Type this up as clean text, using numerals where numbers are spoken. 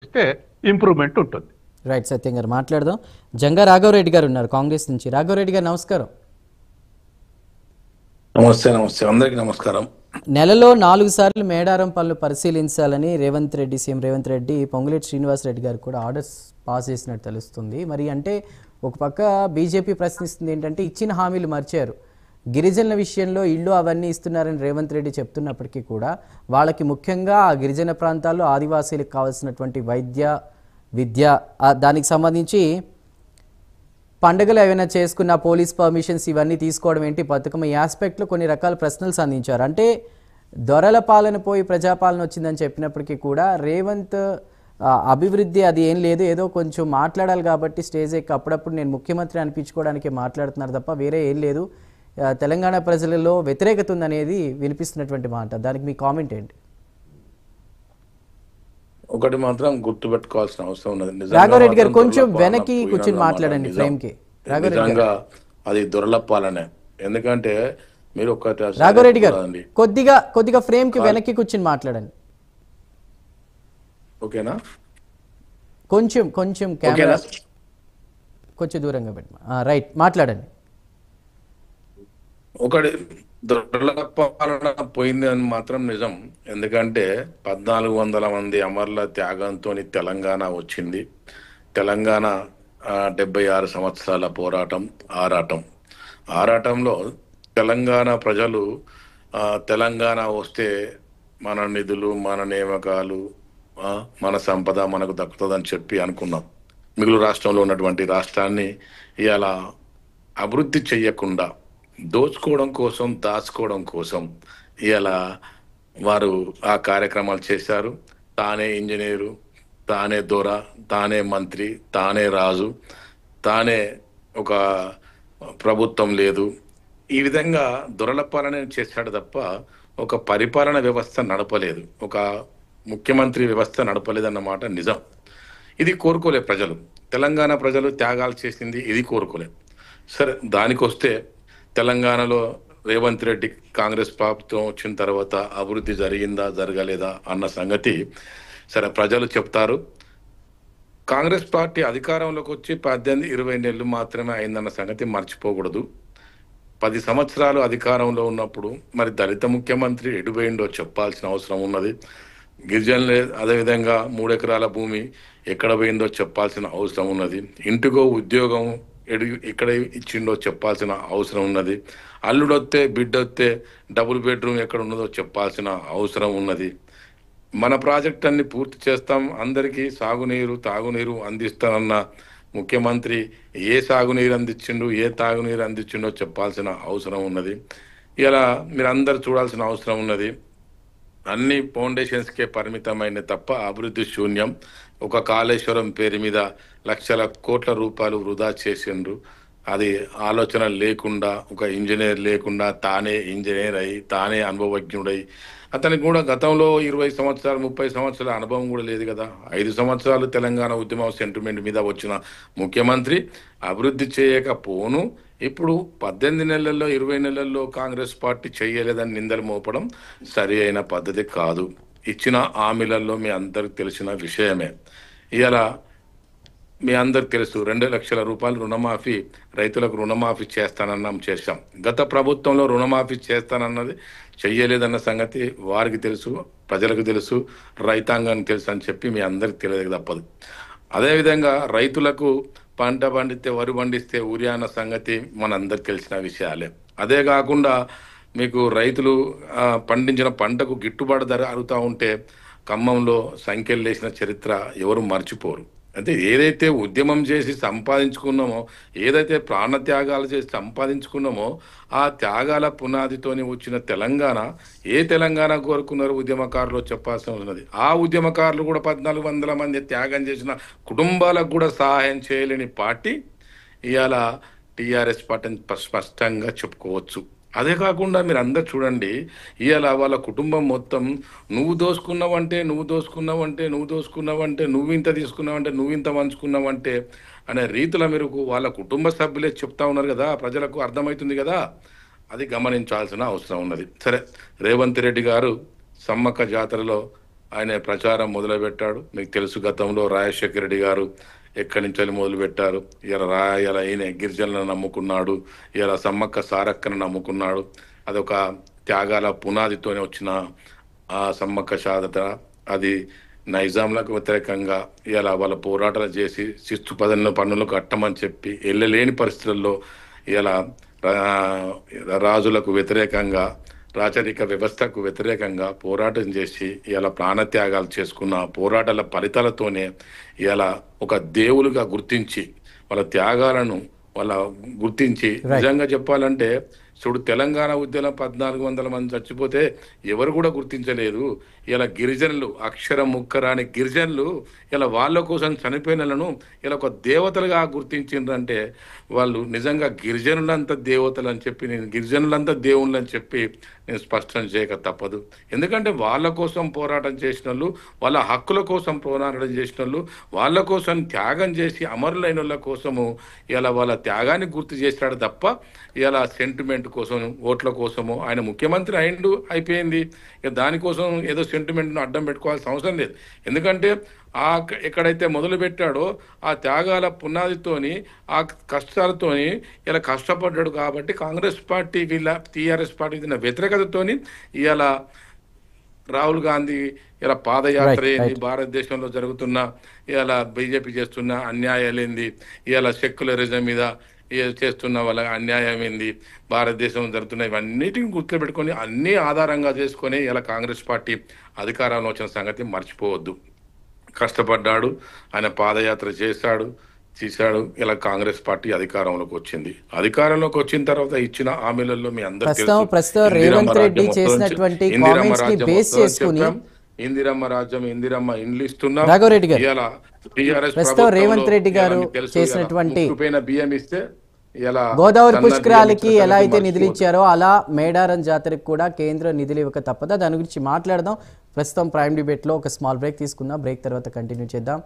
చేస్తే ఇంప్రూవ్మెంట్ ఉంటుంది. రైట్, సత్యం గారు మాట్లాడదాం. జంగా రాఘవరెడ్డి గారు ఉన్నారు కాంగ్రెస్ నుంచి. రాఘవరెడ్డి గారు నమస్కారం. నమస్తే. నమస్తే, అందరికీ నమస్కారం. నెలలో 4 సార్లు మేడారం పనులు పరిశీలించాలని సీఎం రేవంత్ రెడ్డి పొంగులేటి శ్రీనివాసరెడ్డి గారు కూడా ఆర్డర్స్ పాస్ చేసినట్టు తెలుస్తుంది. మరి అంటే ఒక పక్క బీజేపీ ప్రశ్నిస్తుంది ఏంటంటే ఇచ్చిన హామీలు మర్చారు, గిరిజనుల విషయంలో ఇళ్ళు అవన్నీ ఇస్తున్నారని రేవంత్ రెడ్డి చెప్తున్నప్పటికీ కూడా వాళ్ళకి ముఖ్యంగా ఆ గిరిజన ప్రాంతాల్లో ఆదివాసీలకు కావాల్సినటువంటి వైద్య విద్య దానికి సంబంధించి పండుగలు ఏమైనా చేసుకున్న పోలీస్ పర్మిషన్స్ ఇవన్నీ తీసుకోవడం ఏంటి పథకం, ఈ ఆస్పెక్ట్లో కొన్ని రకాల ప్రశ్నలు సంధించారు. అంటే దొరల పాలన పోయి ప్రజాపాలన వచ్చిందని చెప్పినప్పటికీ కూడా రేవంత్ అభివృద్ధి అది ఏం లేదు, ఏదో కొంచెం మాట్లాడాలి కాబట్టి స్టేజ్ ఎక్కి అప్పుడప్పుడు నేను ముఖ్యమంత్రి అనిపించుకోవడానికి మాట్లాడుతున్నారు తప్ప వేరే ఏం లేదు, తెలంగాణ ప్రజలలో వ్యతిరేకత ఉందనేది వినిపిస్తున్నటువంటి మాట. దానికి మీ కామెంట్ ఏంటి? ఒకటి మాత్రం గుర్తుపెట్టుకోవాల్సిన అవసరం ఉన్నది. రాఘవరెడ్డి గారు కొంచెం వెనక్కి కూర్చొని మాట్లాడండి ఫ్రేమ్ కి. నిజంగా అది దొరలప్పాలనే. ఎందుకంటే మీరు రాఘవరెడ్డి గారు కొద్దిగా ఫ్రేమ్ కి వెనక్కి కూర్చొని మాట్లాడండి. ఓకేనా? కొంచెం కెమెరా కొంచెం దూరంగా పెట్టి రైట్ మాట్లాడండి. ఒకటి దొరలపాలన పోయింది అని మాత్రం నిజం. ఎందుకంటే 1400 మంది అమరుల త్యాగంతో తెలంగాణ వచ్చింది. తెలంగాణ 76 సంవత్సరాల పోరాటం, ఆరాటంలో తెలంగాణ ప్రజలు తెలంగాణ వస్తే మన నిధులు, మన నియామకాలు, మన సంపద మనకు దక్కుతుందని చెప్పి అనుకున్నాం. మిగులు రాష్ట్రంలో ఉన్నటువంటి రాష్ట్రాన్ని ఇలా అభివృద్ధి చెయ్యకుండా దోచుకోవడం కోసం, దాచుకోవడం కోసం ఇలా వారు ఆ కార్యక్రమాలు చేశారు. తానే ఇంజనీరు, తానే దొర, తానే మంత్రి, తానే రాజు, తానే ఒక ప్రభుత్వం లేదు, ఈ విధంగా దొరల పాలన చేశాడు తప్ప ఒక పరిపాలన వ్యవస్థ నడపలేదు, ఒక ముఖ్యమంత్రి వ్యవస్థ నడపలేదన్నమాట నిజం. ఇది కోరుకోలే ప్రజలు. తెలంగాణ ప్రజలు త్యాగాలు చేసింది ఇది కోరుకోలే. సరే, దానికి వస్తే తెలంగాణలో రేవంత్ రెడ్డి కాంగ్రెస్ ప్రభుత్వం వచ్చిన తర్వాత అభివృద్ధి జరిగిందా జరగలేదా అన్న సంగతి సరే ప్రజలు చెప్తారు. కాంగ్రెస్ పార్టీ అధికారంలోకి వచ్చి 18-20 నెలలు మాత్రమే అయిందన్న సంగతి మర్చిపోకూడదు. 10 సంవత్సరాలు అధికారంలో ఉన్నప్పుడు మరి దళిత ముఖ్యమంత్రి ఎటుపోయిండో చెప్పాల్సిన అవసరం ఉన్నది. గిరిజనులే అదేవిధంగా 3 ఎకరాల భూమి ఎక్కడ పోయిందో చెప్పాల్సిన అవసరం ఉన్నది. ఇంటికో ఉద్యోగం ఇక్కడ ఇచ్చిండో చెప్పాల్సిన అవసరం ఉన్నది. అల్లుడొస్తే బిడ్డొస్తే డబుల్ బెడ్రూమ్ ఎక్కడ ఉన్నదో చెప్పాల్సిన అవసరం ఉన్నది. మన ప్రాజెక్ట్ అన్ని పూర్తి చేస్తాం, అందరికీ సాగునీరు తాగునీరు అందిస్తానన్న ముఖ్యమంత్రి ఏ సాగునీరు అందించిండు, ఏ తాగునీరు అందించిండో చెప్పాల్సిన అవసరం ఉన్నది. ఇలా మీరందరూ చూడాల్సిన అవసరం ఉన్నది. అన్ని ఫౌండేషన్స్కే పరిమితమైన తప్ప అభివృద్ధి శూన్యం. ఒక కాళేశ్వరం పేరు మీద లక్షల కోట్ల రూపాయలు వృధా చేసిండ్రు. అది ఆలోచన లేకుండా, ఒక ఇంజనీర్ లేకుండా తానే ఇంజనీర్ అయి తానే అనుభవజ్ఞుడై, అతనికి కూడా గతంలో 20 సంవత్సరాలు 30 సంవత్సరాల అనుభవం కూడా లేదు కదా. 5 సంవత్సరాలు తెలంగాణ ఉద్యమం సెంటిమెంట్ మీద వచ్చిన ముఖ్యమంత్రి అభివృద్ధి చేయకపోను ఇప్పుడు 18 నెలల్లో 20 నెలల్లో కాంగ్రెస్ పార్టీ చేయలేదని నిందలు మోపడం సరి అయిన పద్ధతి కాదు. ఇచ్చిన హామీలలో మీ అందరికి తెలిసిన విషయమే. ఇలా మీ అందరికి తెలుసు 2 లక్షల రూపాయలు రుణమాఫీ, రైతులకు రుణమాఫీ చేశాం. గత ప్రభుత్వంలో రుణమాఫీ చేస్తానన్నది చెయ్యలేదన్న సంగతి వారికి తెలుసు, ప్రజలకు తెలుసు, రైతాంగానికి తెలుసు అని చెప్పి మీ అందరికి తెలియదు తప్పదు. అదేవిధంగా రైతులకు పంట పండితే వరి పండిస్తే ఊరియా అన్న సంగతి మనందరికి తెలిసిన విషయాలే. అదే కాకుండా మీకు రైతులు పండించిన పంటకు గిట్టుబాటు ధర అడుగుతూ ఉంటే ఖమ్మంలో సంఖ్యలు లేచిన చరిత్ర ఎవరు మర్చిపోరు. అంటే ఏదైతే ఉద్యమం చేసి సంపాదించుకున్నామో, ఏదైతే ప్రాణత్యాగాలు చేసి సంపాదించుకున్నామో ఆ త్యాగాల పునాదితోని వచ్చిన తెలంగాణ ఏ తెలంగాణ కోరుకున్నారు ఉద్యమకారులు చెప్పాల్సి ఉన్నది. ఆ ఉద్యమకారులు కూడా 1400 మంది త్యాగం చేసిన కుటుంబాలకు కూడా సహాయం చేయలేని పార్టీ ఇవాళ టీఆర్ఎస్ పార్టీని స్పష్టంగా చెప్పుకోవచ్చు. అదే కాకుండా మీరు అందరు చూడండి, ఇవాళ వాళ్ళ కుటుంబం మొత్తం నువ్వు దోసుకున్నావంటే నువ్వు ఇంత తీసుకున్నావంటే నువ్వు ఇంత పంచుకున్నావంటే అనే రీతిలో మీరు వాళ్ళ కుటుంబ సభ్యులే చెప్తా ఉన్నారు కదా, ప్రజలకు అర్థమవుతుంది కదా. అది గమనించాల్సిన అవసరం ఉన్నది. సరే, రేవంత్ రెడ్డి గారు సమ్మక్క జాతరలో ఆయన ప్రచారం మొదలుపెట్టాడు. మీకు తెలుసు, గతంలో రాజశేఖర రెడ్డి గారు ఎక్కడి నుంచి మొదలు పెట్టారు. ఇలా ఈయన గిరిజనులను నమ్ముకున్నాడు, ఇలా సమ్మక్క సారక్కను నమ్ముకున్నాడు. అదొక త్యాగాల పునాదితోనే వచ్చిన ఆ సమ్మక్క సారత. అది నైజాంలకు వ్యతిరేకంగా ఇలా వాళ్ళ పోరాటాలు చేసి శిస్తు పన్నులు కట్టమని చెప్పి వెళ్ళలేని పరిస్థితుల్లో ఇలా రాజులకు వ్యతిరేకంగా, రాచరిక వ్యవస్థకు వ్యతిరేకంగా పోరాటం చేసి ఇలా ప్రాణత్యాగాలు చేసుకున్న పోరాటాల ఫలితాలతోనే ఇలా ఒక దేవులుగా గుర్తించి వాళ్ళ త్యాగాలను వాళ్ళ గుర్తించి, నిజంగా చెప్పాలంటే చూడు, తెలంగాణ ఉద్యమం 1400 మంది చచ్చిపోతే ఎవరు కూడా గుర్తించలేదు. ఇలా గిరిజనులు, అక్షరం ముక్కరాని గిరిజనులు ఇలా వాళ్ళ కోసం చనిపోయినలను ఇలా ఒక దేవతలుగా గుర్తించిండ్రంటే వాళ్ళు నిజంగా గిరిజనులంతా దేవతలు అని చెప్పి, నేను గిరిజనులంతా దేవుళ్ళు అని చెప్పి నేను స్పష్టం చేయక తప్పదు. ఎందుకంటే వాళ్ళ కోసం పోరాటం చేసిన వాళ్ళు, వాళ్ళ హక్కుల కోసం పోరాటం చేసిన వాళ్ళు, వాళ్ళ కోసం త్యాగం చేసి అమరులైన వాళ్ళ కోసము ఇలా వాళ్ళ త్యాగాన్ని గుర్తు చేశాడు తప్ప ఇలా సెంటిమెంట్ కోసం, ఓట్ల కోసము. ఆయన ముఖ్యమంత్రి అయిపోయింది, ఇక దానికోసం ఏదో సెంటిమెంట్ను అడ్డం పెట్టుకోవాల్సిన అవసరం లేదు. ఎందుకంటే ఎక్కడైతే మొదలు పెట్టాడో ఆ త్యాగాల పునాదితోని, ఆ కష్టాలతోని ఇలా కష్టపడ్డాడు. కాబట్టి కాంగ్రెస్ పార్టీ వీళ్ళ టీఆర్ఎస్ పార్టీ వ్యతిరేకతతోని ఇలా రాహుల్ గాంధీ ఇలా పాదయాత్ర ఏంది, భారతదేశంలో జరుగుతున్న ఇలా బీజేపీ చేస్తున్న అన్యాయాలు ఏంది, ఇలా సెక్యులరిజం మీద చేస్తున్న వాళ్ళ అన్యాయం ఏంది, భారతదేశంలో జరుగుతున్న ఇవన్నిటిని గుర్తులో పెట్టుకొని అన్ని ఆధారంగా చేసుకొని ఇలా కాంగ్రెస్ పార్టీ అధికారంలో వచ్చిన సంగతి మర్చిపోవద్దు. కష్టపడ్డాడు, ఆయన పాదయాత్ర చేశాడు. ఇలా కాంగ్రెస్ పార్టీ అధికారంలోకి వచ్చింది. అధికారంలోకి వచ్చిన తర్వాత ఇచ్చిన హామీలలో మీ అందరూ ఇందిరమ్మ రాజ్యం, ఇందిరమ్మ ఇండ్లు ఇస్తున్నాం. రేవంత్ రెడ్డి గారు చేసినటువంటి బియ్యం ఇస్తే గోదావరి పుష్కరాలకి ఎలా అయితే నిధులు ఇచ్చారో అలా మేడారం జాతరకు కూడా కేంద్రం నిధులు ఇవ్వక తప్పదా? దాని గురించి మాట్లాడదాం. ప్రస్తుతం ప్రైమ్ డిబేట్ లో ఒక స్మాల్ బ్రేక్ తీసుకుందాం. బ్రేక్ తర్వాత కంటిన్యూ చేద్దాం.